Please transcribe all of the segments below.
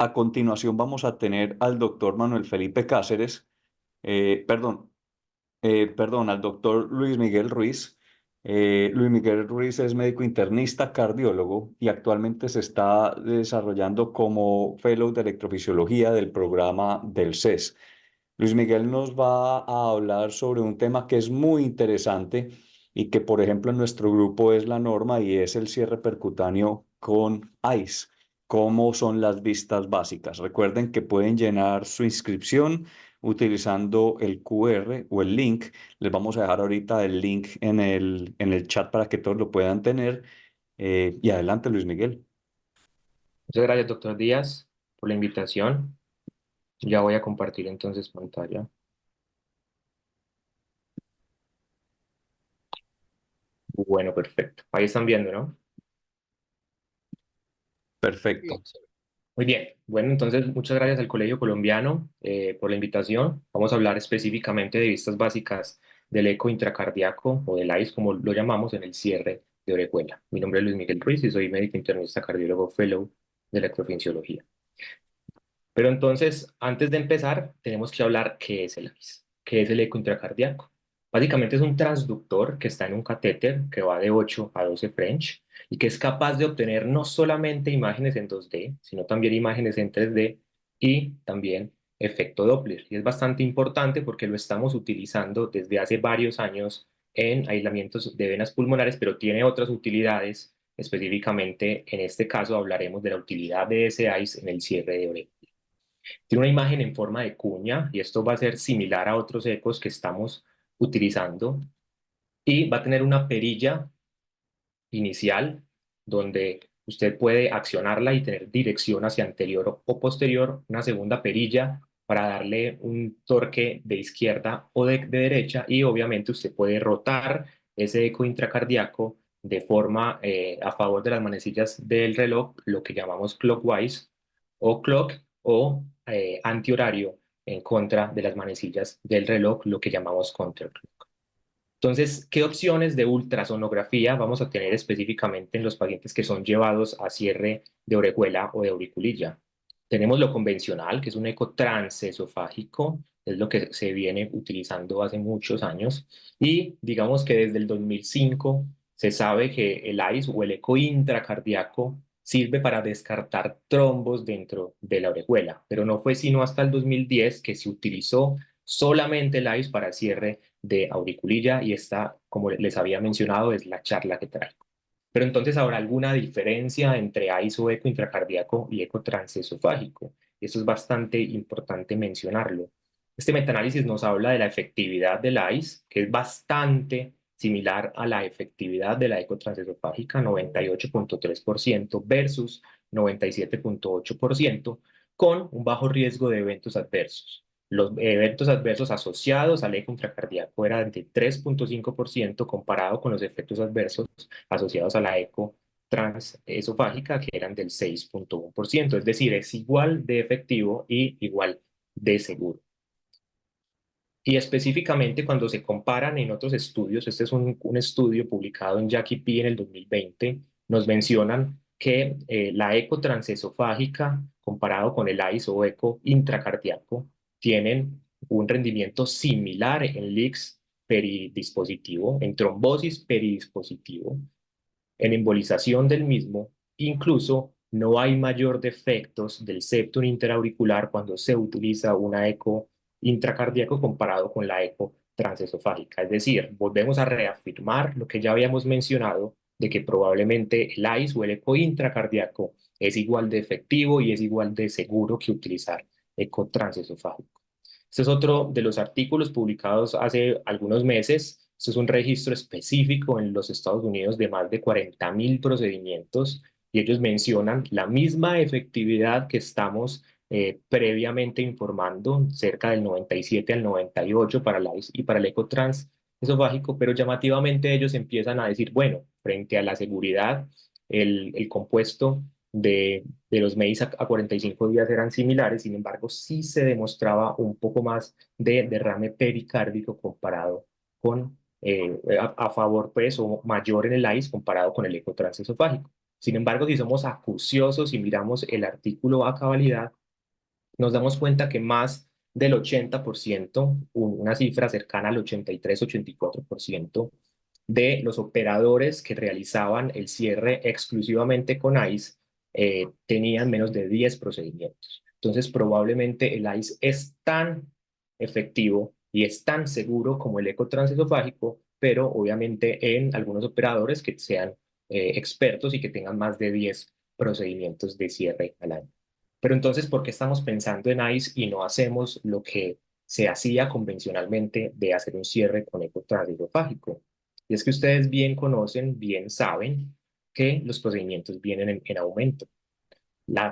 A continuación vamos a tener al doctor Manuel Felipe Cáceres, eh, perdón, al doctor Luis Miguel Ruiz. Luis Miguel Ruiz es médico internista, cardiólogo y actualmente se está desarrollando como fellow de electrofisiología del programa del CES. Luis Miguel nos va a hablar sobre un tema que es muy interesante y que, por ejemplo, en nuestro grupo es la norma y es el cierre percutáneo con ICE. ¿Cómo son las vistas básicas? Recuerden que pueden llenar su inscripción utilizando el QR o el link. Les vamos a dejar ahorita el link en el chat para que todos lo puedan tener. Y adelante, Luis Miguel. Muchas gracias, doctor Díaz, por la invitación. Ya voy a compartir entonces pantalla. Bueno, perfecto. Ahí están viendo, ¿no? Perfecto. Muy bien. Bueno, entonces muchas gracias al Colegio Colombiano por la invitación. Vamos a hablar específicamente de vistas básicas del eco intracardíaco o del ICE, como lo llamamos en el cierre de Orejuela. Mi nombre es Luis Miguel Ruiz y soy médico internista cardiólogo fellow de electrofisiología. Pero entonces, antes de empezar, tenemos que hablar qué es el ICE, qué es el eco intracardíaco. Básicamente es un transductor que está en un catéter que va de 8 a 12 French y que es capaz de obtener no solamente imágenes en 2D, sino también imágenes en 3D y también efecto Doppler. Y es bastante importante porque lo estamos utilizando desde hace varios años en aislamientos de venas pulmonares, pero tiene otras utilidades. Específicamente, en este caso, hablaremos de la utilidad de ese ICE en el cierre de oreja. Tiene una imagen en forma de cuña y esto va a ser similar a otros ecos que estamos utilizando y va a tener una perilla inicial donde usted puede accionarla y tener dirección hacia anterior o posterior, una segunda perilla para darle un torque de izquierda o de derecha y obviamente usted puede rotar ese eco intracardíaco de forma a favor de las manecillas del reloj, lo que llamamos clockwise o clock o antihorario en contra de las manecillas del reloj, lo que llamamos counterclock. Entonces, ¿qué opciones de ultrasonografía vamos a tener específicamente en los pacientes que son llevados a cierre de orejuela o de auriculilla? Tenemos lo convencional, que es un eco transesofágico, es lo que se viene utilizando hace muchos años, y digamos que desde el 2005 se sabe que el ICE o el eco intracardíaco sirve para descartar trombos dentro de la orejuela, pero no fue sino hasta el 2010 que se utilizó solamente el ICE para cierre de auriculilla y esta, como les había mencionado, es la charla que traigo. Pero entonces habrá alguna diferencia entre ICE o eco intracardíaco y eco transesofágico. Eso es bastante importante mencionarlo. Este metaanálisis nos habla de la efectividad del ICE, que es bastante similar a la efectividad de la eco transesofágica, 98,3% versus 97,8%, con un bajo riesgo de eventos adversos. Los eventos adversos asociados al eco intracardíaco eran de 3,5% comparado con los efectos adversos asociados a la eco transesofágica, que eran del 6,1%. Es decir, es igual de efectivo y igual de seguro. Y específicamente cuando se comparan en otros estudios, este es un estudio publicado en Jackie P en el 2020, nos mencionan que la eco transesofágica comparado con el ICE o eco intracardíaco tienen un rendimiento similar en leaks peridispositivo, en trombosis peridispositivo, en embolización del mismo, incluso no hay mayor defectos del septum interauricular cuando se utiliza una eco intracardíaco comparado con la eco transesofágica. Es decir, volvemos a reafirmar lo que ya habíamos mencionado de que probablemente el ICE o el eco intracardíaco es igual de efectivo y es igual de seguro que utilizar eco transesofágico. Este es otro de los artículos publicados hace algunos meses. Este es un registro específico en los Estados Unidos de más de 40.000 procedimientos y ellos mencionan la misma efectividad que estamos previamente informando, cerca del 97 al 98 para la y para el ecotrans esofágico, pero llamativamente ellos empiezan a decir, bueno, frente a la seguridad, el compuesto de los MEIS a 45 días eran similares, sin embargo, sí se demostraba un poco más de derrame pericárdico comparado con, a favor, pues, o mayor en el ICE comparado con el eco transesofágico. Sin embargo, si somos acuciosos y miramos el artículo a cabalidad, nos damos cuenta que más del 80%, una cifra cercana al 83-84% de los operadores que realizaban el cierre exclusivamente con ICE tenían menos de 10 procedimientos. Entonces, probablemente el ICE es tan efectivo y es tan seguro como el eco transesofágico, pero obviamente en algunos operadores que sean expertos y que tengan más de 10 procedimientos de cierre al año. Pero entonces, ¿por qué estamos pensando en ICE y no hacemos lo que se hacía convencionalmente de hacer un cierre con eco transesofágico? Y es que ustedes bien conocen, bien saben que los procedimientos vienen en aumento.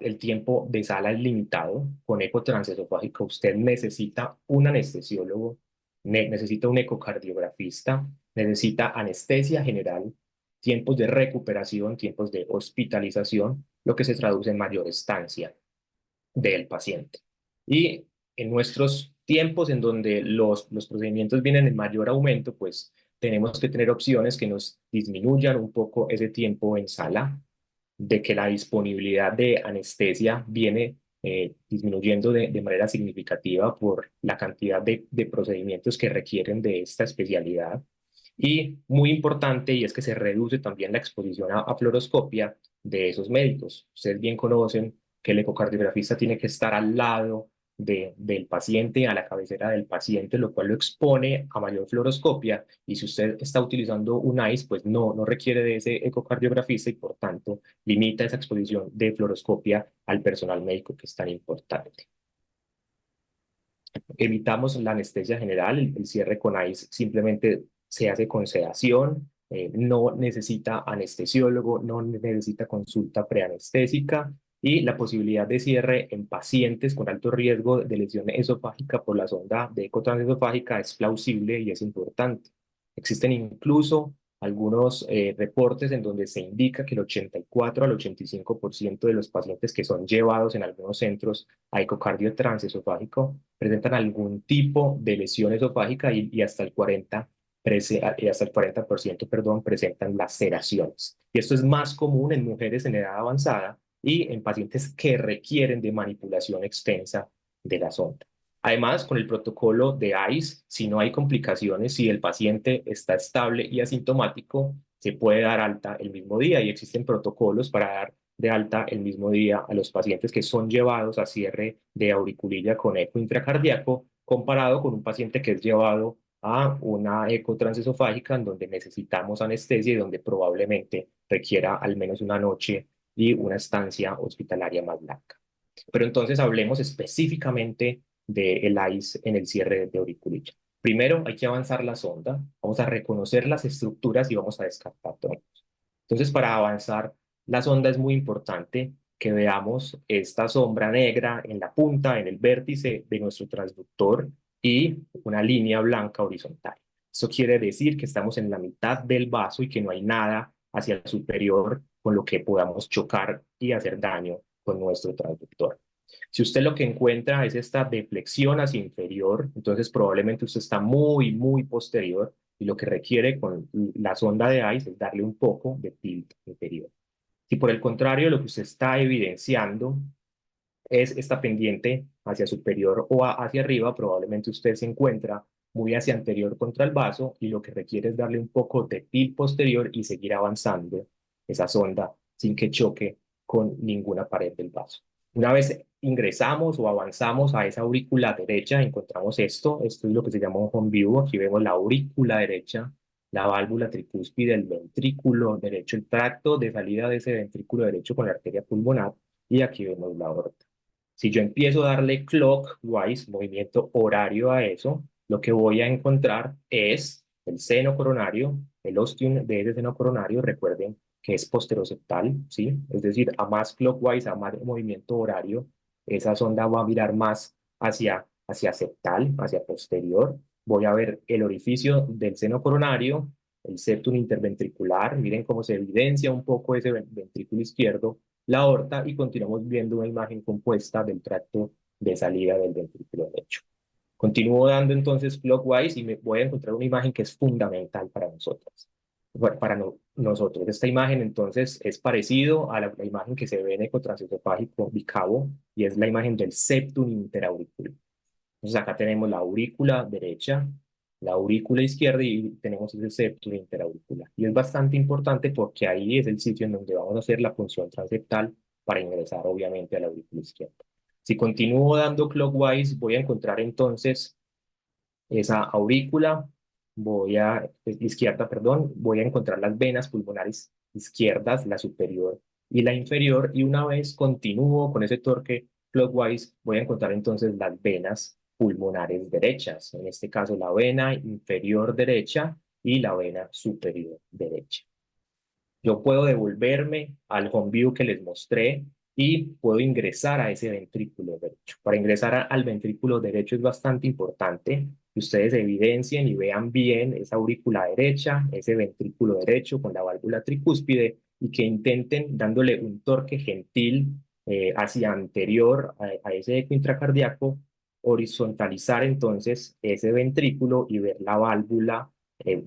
El tiempo de sala es limitado. Con eco transesofágico usted necesita un anestesiólogo, necesita un ecocardiografista, necesita anestesia general, tiempos de recuperación, tiempos de hospitalización, lo que se traduce en mayor estancia del paciente. Y en nuestros tiempos en donde los procedimientos vienen en mayor aumento, pues tenemos que tener opciones que nos disminuyan un poco ese tiempo en sala, de que la disponibilidad de anestesia viene disminuyendo de manera significativa por la cantidad de procedimientos que requieren de esta especialidad. Y muy importante, y es que se reduce también la exposición a fluoroscopia de esos médicos. Ustedes bien conocen que el ecocardiografista tiene que estar al lado del paciente, a la cabecera del paciente, lo cual lo expone a mayor fluoroscopia. Y si usted está utilizando un ICE, pues no requiere de ese ecocardiografista y por tanto limita esa exposición de fluoroscopia al personal médico que es tan importante. Evitamos la anestesia general, el cierre con ICE simplemente se hace con sedación, no necesita anestesiólogo, no necesita consulta preanestésica y la posibilidad de cierre en pacientes con alto riesgo de lesión esofágica por la sonda de eco transesofágica es plausible y es importante. Existen incluso algunos reportes en donde se indica que el 84 al 85% de los pacientes que son llevados en algunos centros a ecocardio transesofágico presentan algún tipo de lesión esofágica y hasta el 40%, perdón, presentan laceraciones. Y esto es más común en mujeres en edad avanzada y en pacientes que requieren de manipulación extensa de la sonda. Además, con el protocolo de ICE, si no hay complicaciones, si el paciente está estable y asintomático, se puede dar alta el mismo día y existen protocolos para dar de alta el mismo día a los pacientes que son llevados a cierre de auriculilla con eco intracardíaco, comparado con un paciente que es llevado a una eco transesofágica en donde necesitamos anestesia y donde probablemente requiera al menos una noche y una estancia hospitalaria más larga. Pero entonces hablemos específicamente del ICE en el cierre de auriculilla. Primero hay que avanzar la sonda, vamos a reconocer las estructuras y vamos a descartar trombos. Entonces, para avanzar la sonda es muy importante que veamos esta sombra negra en la punta, en el vértice de nuestro transductor y una línea blanca horizontal. Eso quiere decir que estamos en la mitad del vaso y que no hay nada hacia el superior con lo que podamos chocar y hacer daño con nuestro transductor. Si usted lo que encuentra es esta deflexión hacia inferior, entonces probablemente usted está muy posterior y lo que requiere con la sonda de ICE es darle un poco de tilt inferior. Si por el contrario lo que usted está evidenciando es esta pendiente hacia superior o hacia arriba, probablemente usted se encuentra muy hacia anterior contra el vaso y lo que requiere es darle un poco de tilt posterior y seguir avanzando esa sonda sin que choque con ninguna pared del vaso. Una vez ingresamos o avanzamos a esa aurícula derecha, encontramos esto es lo que se llama un home view, aquí vemos la aurícula derecha, la válvula tricúspide, el ventrículo derecho, el tracto de salida de ese ventrículo derecho con la arteria pulmonar y aquí vemos la aorta. Si yo empiezo a darle clockwise, movimiento horario a eso, lo que voy a encontrar es el seno coronario, el ostium de ese seno coronario, recuerden que es posteroseptal, ¿sí? Es decir, a más clockwise, a más movimiento horario, esa sonda va a mirar más hacia septal, hacia posterior. Voy a ver el orificio del seno coronario, el septum interventricular, miren cómo se evidencia un poco ese ventrículo izquierdo, la aorta y continuamos viendo una imagen compuesta del tracto de salida del ventrículo derecho. Continúo dando entonces clockwise y me voy a encontrar una imagen que es fundamental para nosotros. bueno, para nosotros. Esta imagen entonces es parecido a la imagen que se ve en ecotransesofágico bicavo y es la imagen del septum interauricular. Entonces acá tenemos la aurícula derecha, la aurícula izquierda y tenemos ese septum interauricular. Y es bastante importante porque ahí es el sitio en donde vamos a hacer la punción transeptal para ingresar obviamente a la aurícula izquierda. Si continúo dando clockwise, voy a encontrar entonces esa aurícula, izquierda, perdón, voy a encontrar las venas pulmonares izquierdas, la superior y la inferior, y una vez continúo con ese torque clockwise, voy a encontrar entonces las venas pulmonares derechas, en este caso la vena inferior derecha y la vena superior derecha. Yo puedo devolverme al home view que les mostré y puedo ingresar a ese ventrículo derecho. Para ingresar al ventrículo derecho es bastante importante que ustedes evidencien y vean bien esa aurícula derecha, ese ventrículo derecho con la válvula tricúspide y que intenten dándole un torque gentil hacia anterior a ese eco intracardíaco, horizontalizar entonces ese ventrículo y ver la válvula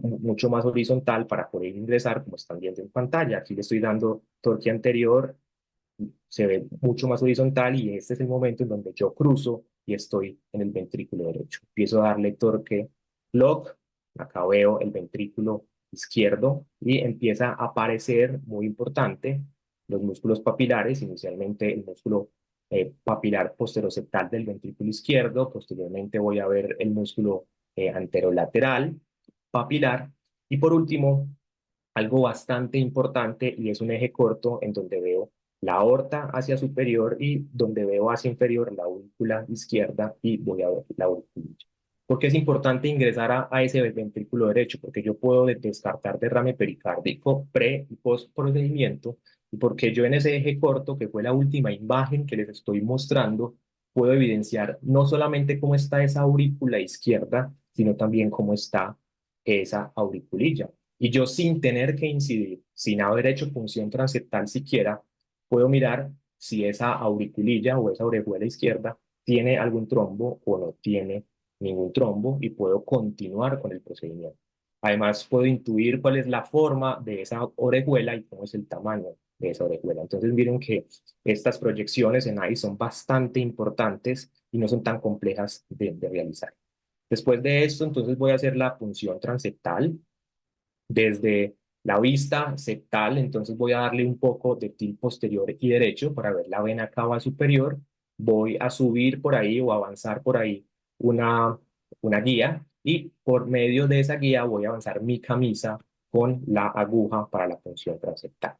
mucho más horizontal para poder ingresar, como están viendo en pantalla. Aquí le estoy dando torque anterior, se ve mucho más horizontal y este es el momento en donde yo cruzo y estoy en el ventrículo derecho. Empiezo a darle torque lock, acá veo el ventrículo izquierdo y empieza a aparecer, muy importante, los músculos papilares, inicialmente el músculo papilar posteroseptal del ventrículo izquierdo, posteriormente voy a ver el músculo anterolateral papilar y por último algo bastante importante y es un eje corto en donde veo la aorta hacia superior y donde veo hacia inferior la aurícula izquierda y voy a ver la aurícula. ¿Por qué es importante ingresar a ese ventrículo derecho? Porque yo puedo descartar derrame pericárdico pre y post procedimiento y porque yo en ese eje corto, que fue la última imagen que les estoy mostrando, puedo evidenciar no solamente cómo está esa aurícula izquierda, sino también cómo está esa auriculilla. Y yo sin tener que incidir, sin haber hecho punción transeptal siquiera, puedo mirar si esa auriculilla o esa orejuela izquierda tiene algún trombo o no tiene ningún trombo y puedo continuar con el procedimiento. Además, puedo intuir cuál es la forma de esa orejuela y cómo es el tamaño de esa orejuela. Entonces, miren que estas proyecciones en ahí son bastante importantes y no son tan complejas de realizar. Después de esto, entonces voy a hacer la punción transeptal desde la vista septal, entonces voy a darle un poco de tilt posterior y derecho para ver la vena cava superior, voy a subir por ahí o avanzar por ahí una guía y por medio de esa guía voy a avanzar mi camisa con la aguja para la punción transeptal.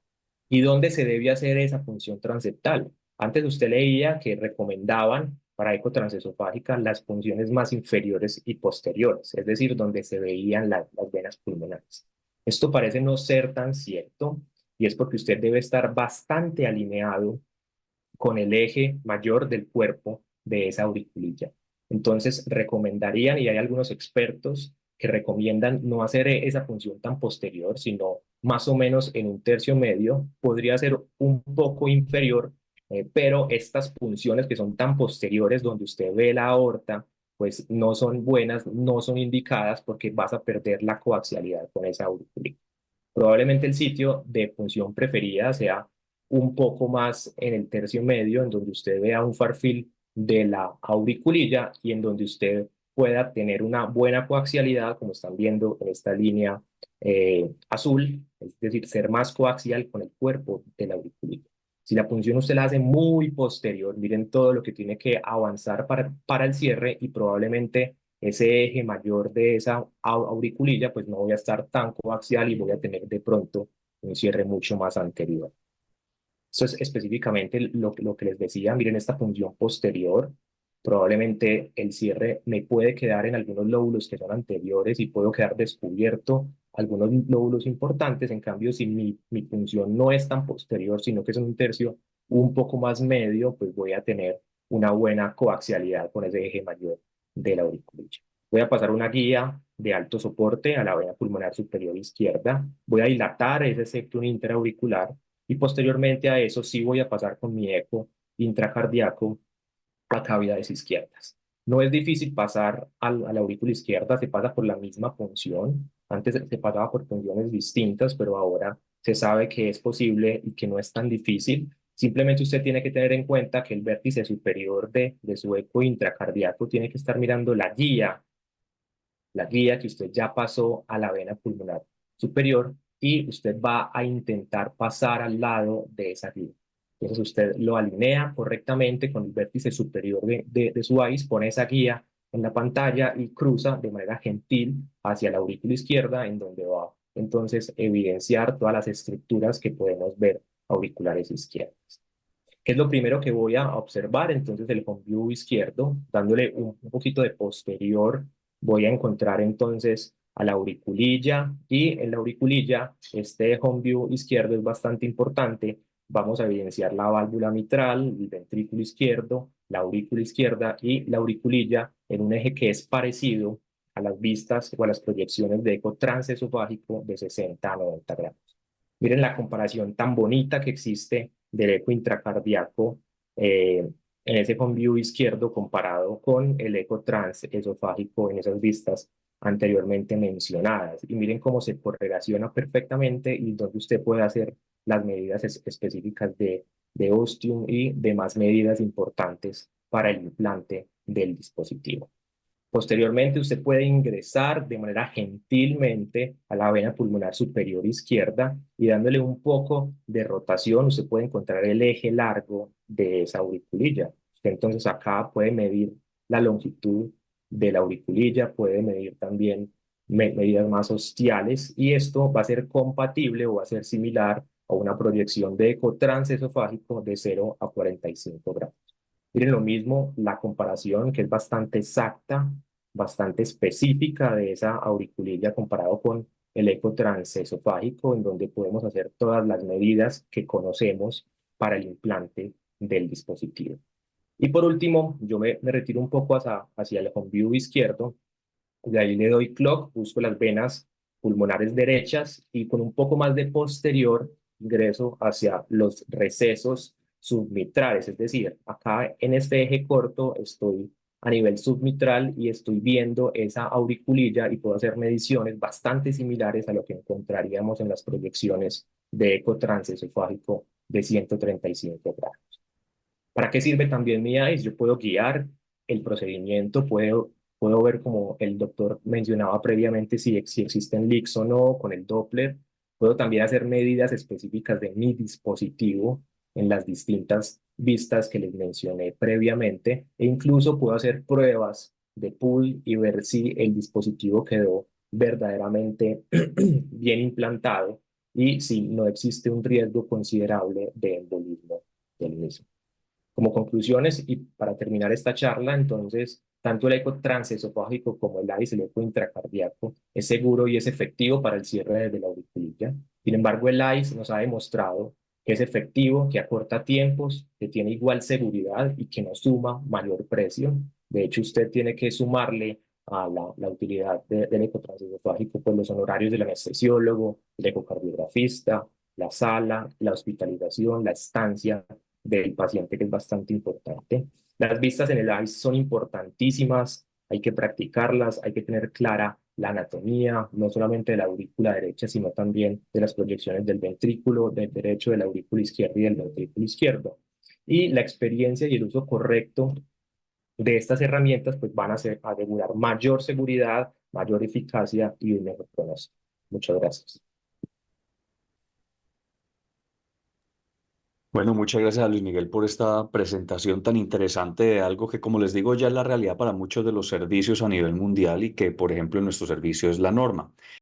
¿Y dónde se debe hacer esa punción transeptal? Antes usted leía que recomendaban para eco transesofágica las punciones más inferiores y posteriores, es decir, donde se veían las venas pulmonares. Esto parece no ser tan cierto y es porque usted debe estar bastante alineado con el eje mayor del cuerpo de esa auriculilla. Entonces, recomendarían, y hay algunos expertos que recomiendan no hacer esa función tan posterior, sino más o menos en un tercio medio, podría ser un poco inferior, pero estas funciones que son tan posteriores, donde usted ve la aorta, pues no son buenas, no son indicadas porque vas a perder la coaxialidad con esa auriculilla. Probablemente el sitio de función preferida sea un poco más en el tercio medio, en donde usted vea un farfil de la auriculilla y en donde usted pueda tener una buena coaxialidad, como están viendo en esta línea azul, es decir, ser más coaxial con el cuerpo de la auriculilla. Si la punción usted la hace muy posterior, miren todo lo que tiene que avanzar para el cierre y probablemente ese eje mayor de esa auriculilla, pues no voy a estar tan coaxial y voy a tener de pronto un cierre mucho más anterior. Eso es específicamente lo que les decía. Miren esta punción posterior. Probablemente el cierre me puede quedar en algunos lóbulos que son anteriores y puedo quedar descubierto algunos lóbulos importantes. En cambio, si mi punción no es tan posterior, sino que es en un tercio un poco más medio, pues voy a tener una buena coaxialidad con ese eje mayor de la auriculilla. Voy a pasar una guía de alto soporte a la vena pulmonar superior izquierda. Voy a dilatar ese septum interauricular y posteriormente a eso sí voy a pasar con mi eco intracardíaco a cavidades izquierdas. No es difícil pasar a la aurícula izquierda, se pasa por la misma punción. Antes se pasaba por punciones distintas, pero ahora se sabe que es posible y que no es tan difícil. Simplemente usted tiene que tener en cuenta que el vértice superior de su eco intracardíaco tiene que estar mirando la guía que usted ya pasó a la vena pulmonar superior y usted va a intentar pasar al lado de esa guía. Entonces usted lo alinea correctamente con el vértice superior de su iris, pone esa guía en la pantalla y cruza de manera gentil hacia la aurícula izquierda en donde va entonces evidenciar todas las estructuras que podemos ver auriculares izquierdas. ¿Qué es lo primero que voy a observar? Entonces el home view izquierdo, dándole un poquito de posterior, voy a encontrar entonces a la auriculilla y en la auriculilla este home view izquierdo es bastante importante. Vamos a evidenciar la válvula mitral, el ventrículo izquierdo, la aurícula izquierda y la auriculilla en un eje que es parecido a las vistas o a las proyecciones de eco transesofágico de 60 a 90 grados. Miren la comparación tan bonita que existe del eco intracardíaco en ese home view izquierdo comparado con el eco transesofágico en esas vistas anteriormente mencionadas. Y miren cómo se correlaciona perfectamente y donde usted puede hacer las medidas específicas de ostium y demás medidas importantes para el implante del dispositivo. Posteriormente, usted puede ingresar de manera gentilmente a la vena pulmonar superior izquierda y dándole un poco de rotación, usted puede encontrar el eje largo de esa auriculilla. Usted entonces acá puede medir la longitud de la auriculilla, puede medir también medidas más ostiales y esto va a ser compatible o va a ser similar a una proyección de eco transesofágico de 0 a 45 grados. Miren lo mismo, la comparación que es bastante exacta, bastante específica de esa auriculilla comparado con el eco transesofágico, en donde podemos hacer todas las medidas que conocemos para el implante del dispositivo. Y por último, yo me retiro un poco hacia el home view izquierdo, de ahí le doy clock, busco las venas pulmonares derechas y con un poco más de posterior ingreso hacia los recesos submitrales, es decir, acá en este eje corto estoy a nivel submitral y estoy viendo esa auriculilla y puedo hacer mediciones bastante similares a lo que encontraríamos en las proyecciones de eco transesofágico de 135 grados. ¿Para qué sirve también mi ICE? Yo puedo guiar el procedimiento, puedo ver como el doctor mencionaba previamente si existen leaks o no con el Doppler. Puedo también hacer medidas específicas de mi dispositivo en las distintas vistas que les mencioné previamente e incluso puedo hacer pruebas de pull y ver si el dispositivo quedó verdaderamente bien implantado y si no existe un riesgo considerable de embolismo del mismo. Como conclusiones y para terminar esta charla, entonces, tanto el eco transesofágico como el ICE, el eco intracardíaco, es seguro y es efectivo para el cierre de la auriculilla. Sin embargo, el ICE nos ha demostrado que es efectivo, que acorta tiempos, que tiene igual seguridad y que no suma mayor precio. De hecho, usted tiene que sumarle a la utilidad del eco transesofágico, pues los honorarios del anestesiólogo, el ecocardiografista, la sala, la hospitalización, la estancia del paciente, que es bastante importante. Las vistas en el ICE son importantísimas, hay que practicarlas, hay que tener clara la anatomía, no solamente de la aurícula derecha, sino también de las proyecciones del ventrículo del derecho, de la aurícula izquierda y del ventrículo izquierdo. Y la experiencia y el uso correcto de estas herramientas pues van a asegurar mayor seguridad, mayor eficacia y un mejor pronóstico. Muchas gracias. Bueno, muchas gracias a Luis Miguel por esta presentación tan interesante de algo que, como les digo, ya es la realidad para muchos de los servicios a nivel mundial y que, por ejemplo, en nuestro servicio es la norma.